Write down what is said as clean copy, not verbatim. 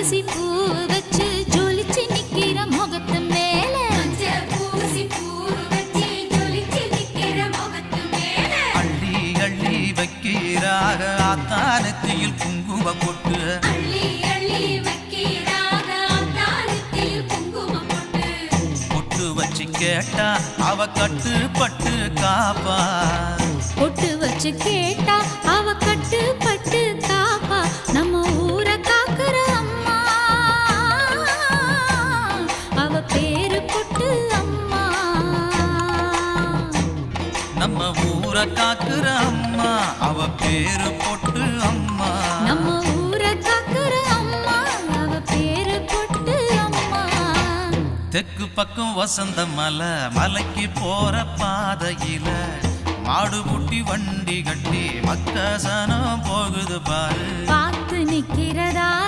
பூசி பூ வச்சு ஜொலிச்சு நிக்கிற முகத்து மேல அள்ளி அள்ளி வைக்கிறாக ஆத்தானத்தில் குங்கும பொட்டு பொட்டு வச்சு கேட்டா அவ கட்டுப்பட்டு காப்பா பொட்டு வச்சு கேட்டா அவ கட்டுப்பட்டு காப்பா நம்ம ஊரை காக்குற அம்மா அவ பேரு பொட்டு அம்மா நம்ம ஊரை காக்குற அம்மா அவ பேரு பொட்டு அம்மா நம்ம ஊரை காக்குற அம்மா அவ பேரு பொட்டு அம்மா தெற்கு பக்கம் வசந்த மலை மலைக்கு போற பாதையில மாடு குட்டி வண்டி கட்டி மக்கசனம் போகுது பாரு பார்த்து நிக்கிறதா